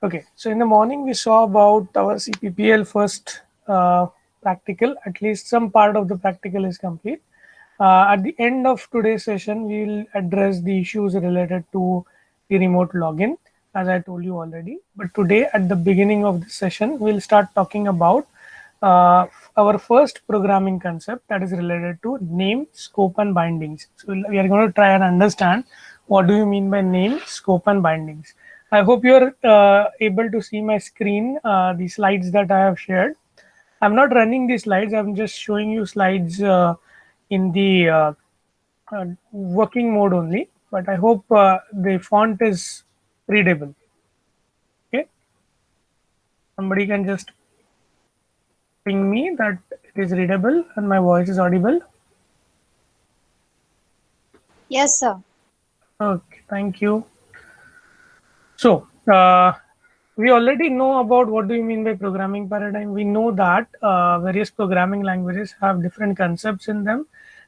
Okay, so in the morning we saw about our CPPL first practical. At least some part of the practical is complete. At the end of today's session, we will address the issues related to the remote login, as I told you already. But today, at the beginning of this session, we'll start talking about uh, our first programming concept, that is related to name, scope, and bindings. So we are going to try and understand what do you mean by name, scope, and bindings. I hope you're able to see my screen, the slides that I have shared. I'm not running the slides. I'm just showing you slides in the working mode only. But I hope the font is readable. Okay, somebody can just ping me that it is readable and my voice is audible. Yes, sir. Okay, thank you. So we already know about what do you mean by programming paradigm. We know that various programming languages have different concepts in them.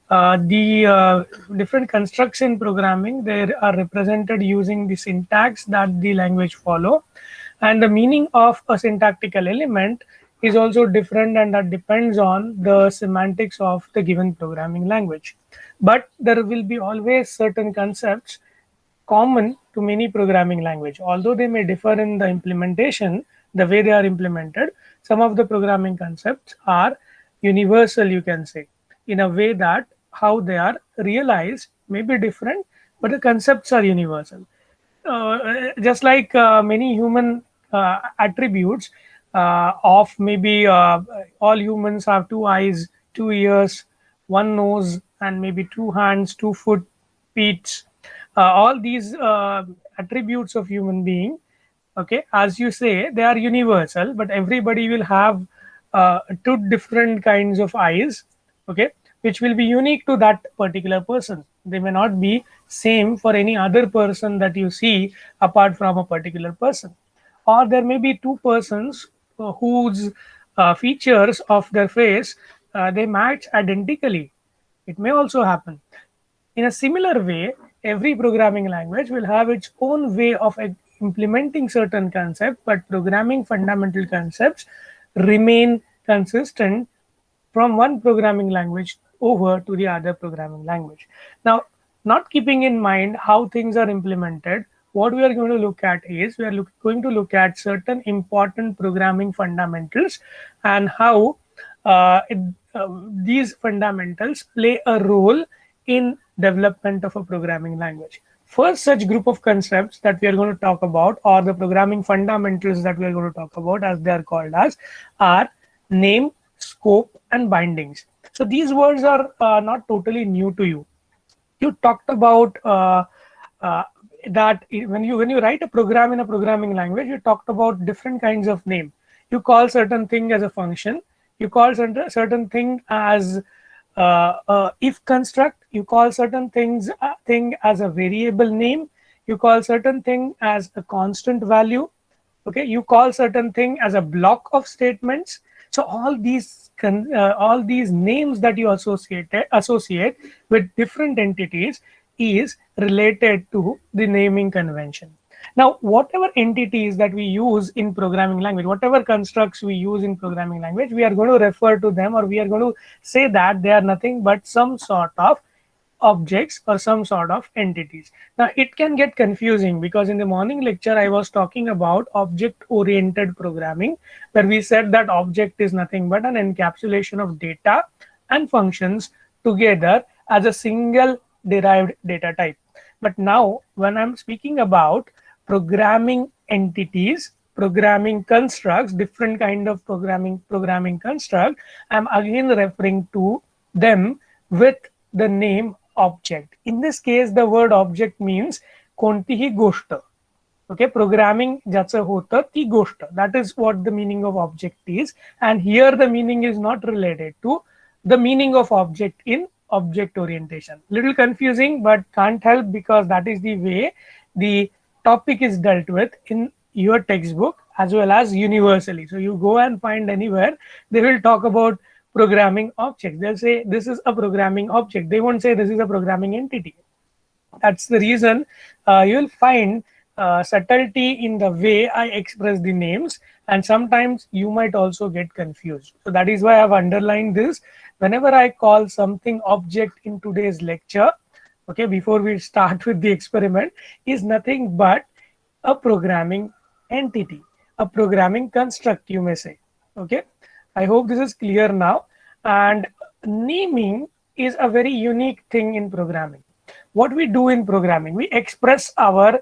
The different constructs in programming, they are represented using the syntax that the language follow, and the meaning of a syntactical element is also different, and that depends on the semantics of the given programming language. But there will be always certain concepts common to many programming language. Although they may differ in the implementation, the way they are implemented, some of the programming concepts are universal, you can say, in a way that how they are realized may be different, but the concepts are universal. Just like many human attributes of maybe all humans have two eyes, two ears, one nose, and maybe two hands, 2 foot, feet. All these attributes of human being, okay, as you say, they are universal, but everybody will have two different kinds of eyes, okay, which will be unique to that particular person. They may not be same for any other person that you see apart from a particular person. Or there may be two persons whose features of their face they match identically. It may also happen. In a similar way, every programming language will have its own way of implementing certain concepts, but programming fundamental concepts remain consistent from one programming language over to the other programming language. Now, not keeping in mind how things are implemented, what we are going to look at is we are going to look at certain important programming fundamentals and how it, these fundamentals play a role in development of a programming language. First such group of concepts that we are going to talk about, or the programming fundamentals that we are going to talk about, as they are called as, are name, scope, and bindings. So these words are not totally new to you. You talked about uh, that when you write a program in a programming language, you talked about different kinds of name. You call certain thing as a function. You call certain thing as if construct. You call certain thing as a variable name. You call certain thing as a constant value. Okay, you call certain thing as a block of statements. So all these names that you associate with different entities is related to the naming convention. Now, whatever entities that we use in programming language, whatever constructs we use in programming language, we are going to refer to them, or we are going to say that they are nothing but some sort of objects or some sort of entities. Now, it can get confusing because in the morning lecture, I was talking about object oriented programming, where we said that object is nothing but an encapsulation of data and functions together as a single derived data type. But now, when I'm speaking about programming entities, programming constructs, different kind of programming construct, I'm again referring to them with the name object. In this case, the word object means कोणतीही गोष्ट. Okay, programming ज्याचं होतं ती गोष्ट. That is what the meaning of object is. And here the meaning is not related to the meaning of object in object orientation. Little confusing, but can't help because that is the way the topic is dealt with in your textbook as well as universally. So you go and find anywhere, they will talk about programming objects. They'll say this is a programming object. They won't say this is a programming entity. That's the reason you'll find subtlety in the way I express the names, and sometimes you might also get confused. So that is why I've underlined this. Whenever I call something object in today's lecture, okay, before we start with the experiment, is nothing but a programming entity, a programming construct, you may say. Okay, I hope this is clear now. And naming is a very unique thing in programming. What we do in programming, we express our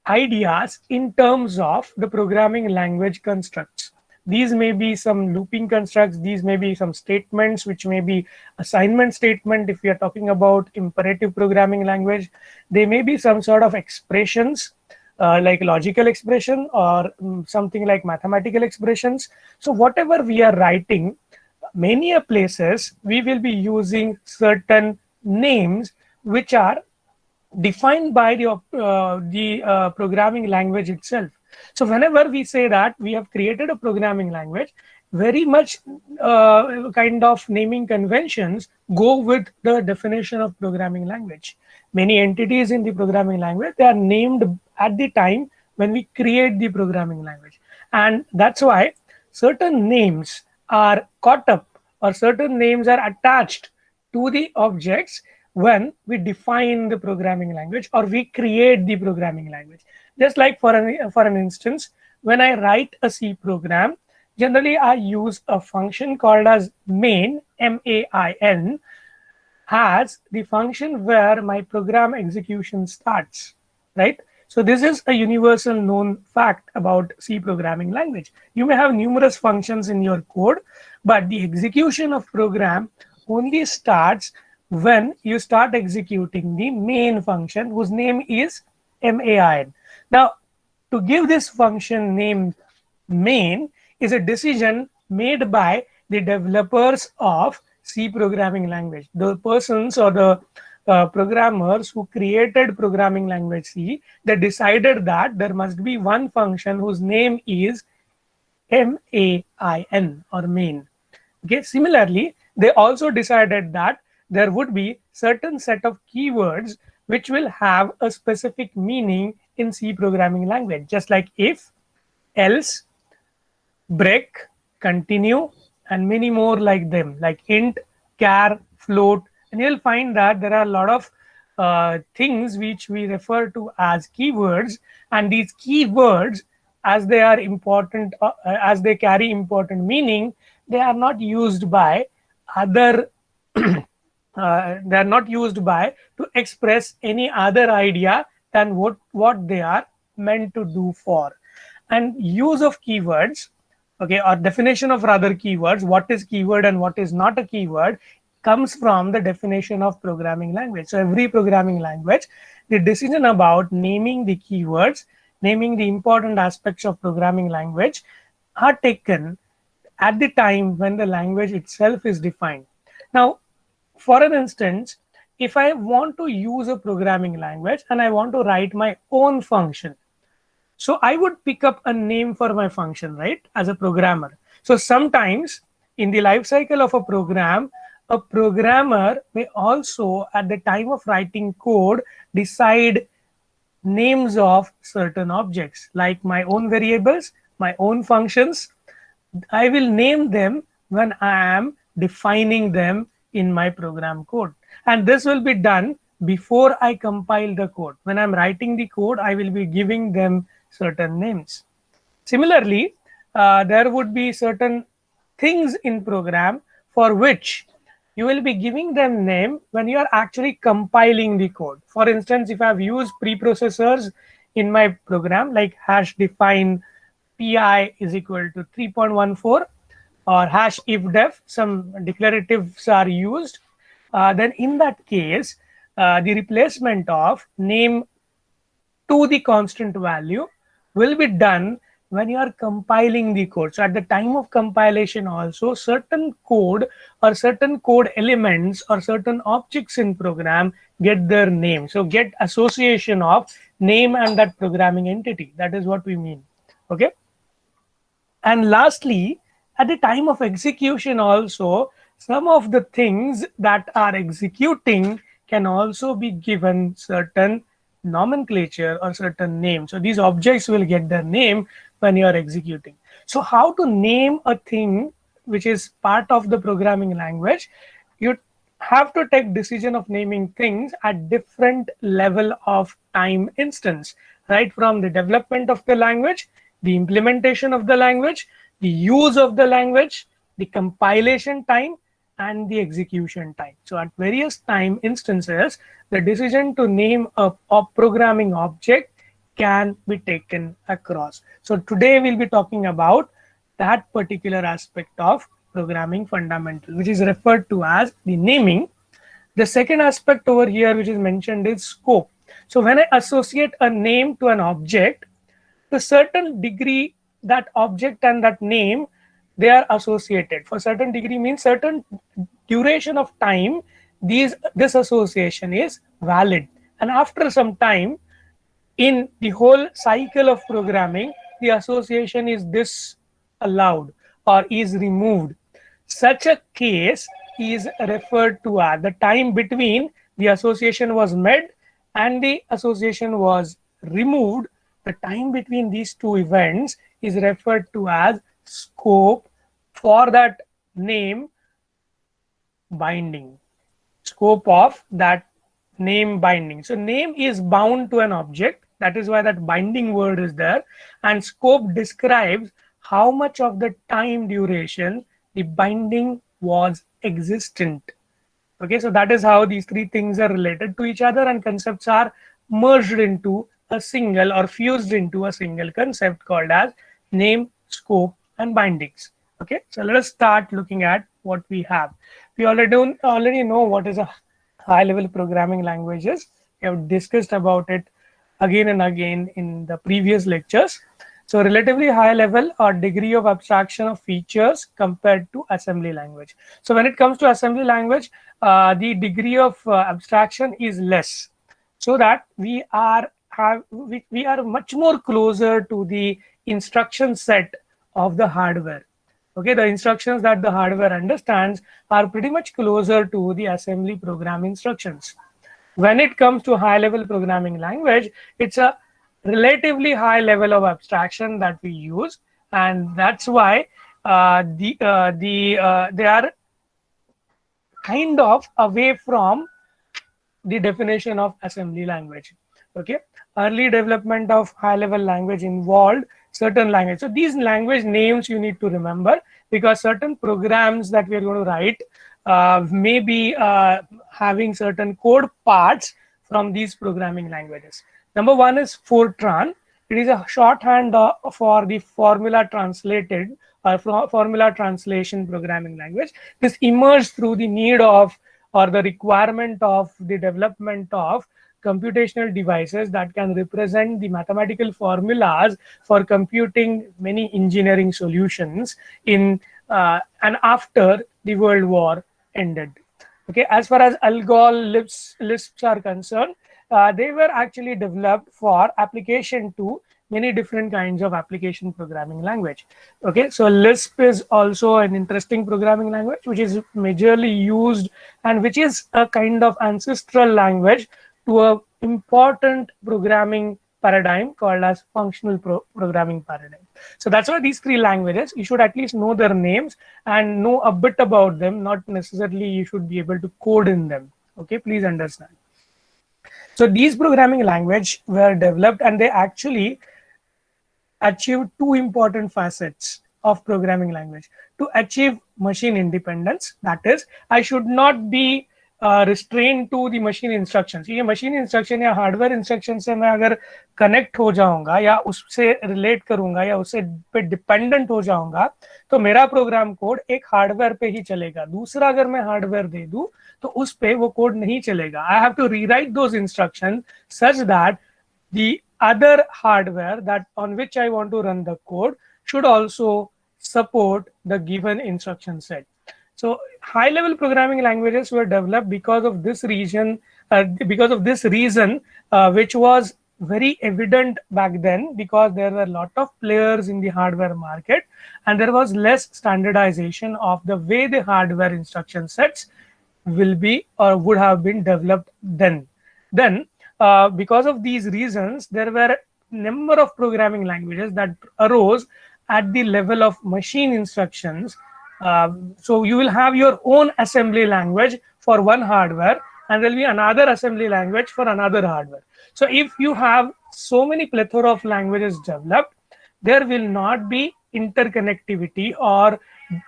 ideas in terms of the programming language constructs. These may be some looping constructs, these may be some statements, which may be assignment statement if we are talking about imperative programming language. They may be some sort of expressions, like logical expression, or something like mathematical expressions. So whatever we are writing, many a places we will be using certain names which are defined by the programming language itself. So whenever we say that we have created a programming language, very much kind of naming conventions go with the definition of programming language. Many entities in the programming language, they are named at the time when we create the programming language, and that's why certain names are caught up, or certain names are attached to the objects when we define the programming language or we create the programming language. Just like for an instance, when I write a C program, generally I use a function called as main, main, as the function where my program execution starts, right? So this is a universal known fact about C programming language. You may have numerous functions in your code, but the execution of program only starts when you start executing the main function, whose name is main. Now, to give this function name main is a decision made by the developers of C programming language. The persons or the programmers who created programming language C, they decided that there must be one function whose name is main or main. Okay. Similarly, they also decided that there would be certain set of keywords which will have a specific meaning in C programming language, just like if, else, break, continue, and many more like them, like int, char, float. And you'll find that there are a lot of things which we refer to as keywords, and these keywords, as they are important, as they carry important meaning, they are not used by other they are not used by to express any other idea than what they are meant to do for. And use of keywords, okay, or definition of rather keywords, what is keyword and what is not a keyword, comes from the definition of programming language. So every programming language, the decision about naming the keywords, naming the important aspects of programming language, are taken at the time when the language itself is defined. Now, for an instance, if I want to use a programming language and I want to write my own function, so I would pick up a name for my function, right, as a programmer. So sometimes in the life cycle of a program, a programmer may also, at the time of writing code, decide names of certain objects, like my own variables, my own functions. I will name them when I am defining them in my program code. And this will be done before I compile the code. When I'm writing the code, I will be giving them certain names. Similarly, there would be certain things in program for which you will be giving them name when you are actually compiling the code. For instance, if I've used preprocessors in my program, like hash define pi is equal to 3.14, or hash if def, some declaratives are used, then in that case, the replacement of name to the constant value will be done when you are compiling the code. So at the time of compilation also, certain code or certain code elements or certain objects in program get their name. So get association of name and that programming entity. That is what we mean. Okay. And lastly, at the time of execution also, some of the things that are executing can also be given certain nomenclature or certain name. So these objects will get their name when you are executing. So how to name a thing which is part of the programming language? You have to take decision of naming things at different level of time instance, right from the development of the language, the implementation of the language, the use of the language, the compilation time, and the execution time. So at various time instances, the decision to name a programming object can be taken across. So today we'll be talking about that particular aspect of programming fundamental, which is referred to as the naming. The second aspect over here, which is mentioned, is scope. So when I associate a name to an object, to a certain degree, that object and that name, they are associated. For certain degree means certain duration of time, this association is valid. And after some time, in the whole cycle of programming, the association is disallowed or is removed. Such a case is referred to as the time between the association was made and the association was removed. The time between these two events is referred to as scope for that name binding. Scope of that name binding. So name is bound to an object. That is why that binding word is there. And scope describes how much of the time duration the binding was existent. Okay, so that is how these three things are related to each other, and concepts are merged into a single or fused into a single concept called as name, scope, and bindings. Okay, so let us start looking at what we have. We already know what is a high-level programming languages. We have discussed about it again and again in the previous lectures. So relatively high level or degree of abstraction of features compared to assembly language. So when it comes to assembly language, the degree of abstraction is less, so that we are much more closer to the instruction set of the hardware. Okay, the instructions that the hardware understands are pretty much closer to the assembly program instructions. When it comes to high level programming language, it's a relatively high level of abstraction that we use, and that's why they are kind of away from the definition of assembly language. Okay, early development of high level language involved certain language. So these language names you need to remember, because certain programs that we are going to write may be having certain code parts from these programming languages. Number one is Fortran. It is a shorthand for the formula translated or formula translation programming language. This emerged through the need of or the requirement of the development of computational devices that can represent the mathematical formulas for computing many engineering solutions in and after the World War ended. Okay, as far as ALGOL Lisps are concerned, they were actually developed for application to many different kinds of application programming language. Okay, so Lisp is also an interesting programming language which is majorly used and which is a kind of ancestral language to a important programming paradigm called as functional programming paradigm. So that's why these three languages, you should at least know their names and know a bit about them, not necessarily you should be able to code in them. Okay, please understand. So these programming language were developed and they actually achieved two important facets of programming language. To achieve machine independence, that is, I should not be restrained to the machine instructions. ये machine instruction या hardware instruction से मैं अगर connect हो जाऊंगा या उससे relate करूंगा या उससे पे dependent हो जाऊंगा, तो मेरा program code एक hardware पे ही चलेगा. दूसरा अगर मैं hardware दे दूं तो उस पे वो code नहीं चलेगा. I have to rewrite those instructions such that the other hardware that on which I want to run the code should also support the given instruction set. So high-level programming languages were developed because of this reason, which was very evident back then, because there were a lot of players in the hardware market and there was less standardization of the way the hardware instruction sets will be or would have been developed then. because of these reasons, there were number of programming languages that arose at the level of machine instructions. So you will have your own assembly language for one hardware, and there will be another assembly language for another hardware. So if you have so many plethora of languages developed, there will not be interconnectivity or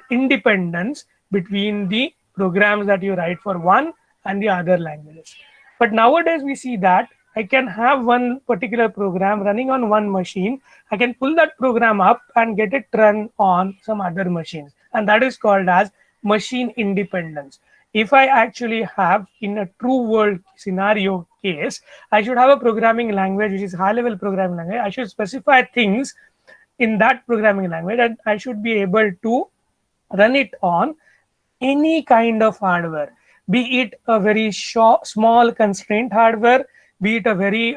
independence between the programs that you write for one and the other languages. But nowadays we see that I can have one particular program running on one machine. I can pull that program up and get it run on some other machines. And that is called as machine independence. If I actually have in a true world scenario case, I should have a programming language which is high level programming language. I should specify things in that programming language, and I should be able to run it on any kind of hardware, be it a very small constraint hardware, be it a very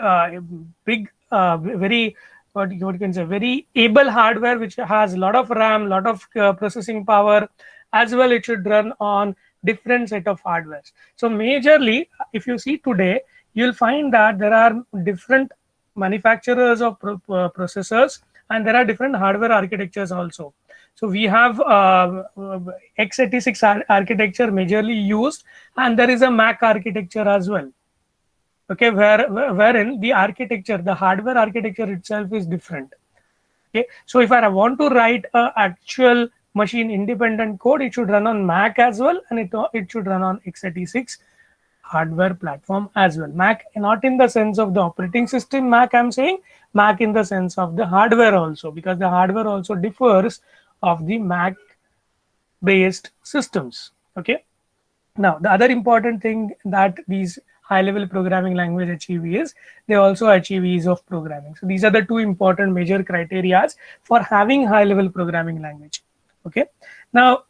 big, very what you can say, very able hardware which has a lot of RAM, lot of processing power, as well. It should run on different set of hardwares. So majorly, if you see today, you'll find that there are different manufacturers of processors, and there are different hardware architectures also. So we have x86 architecture majorly used, and there is a Mac architecture as well. Okay, wherein the architecture, the hardware architecture itself is different. Okay, so if I want to write a actual machine independent code, it should run on Mac as well, and it should run on x86 hardware platform as well. Mac, not in the sense of the operating system Mac, I'm saying Mac in the sense of the hardware also, because the hardware also differs of the Mac based systems. Okay, now the other important thing that these high level programming language achieve is they also achieve ease of programming. So these are the two important major criteria for having high level programming language. Okay, now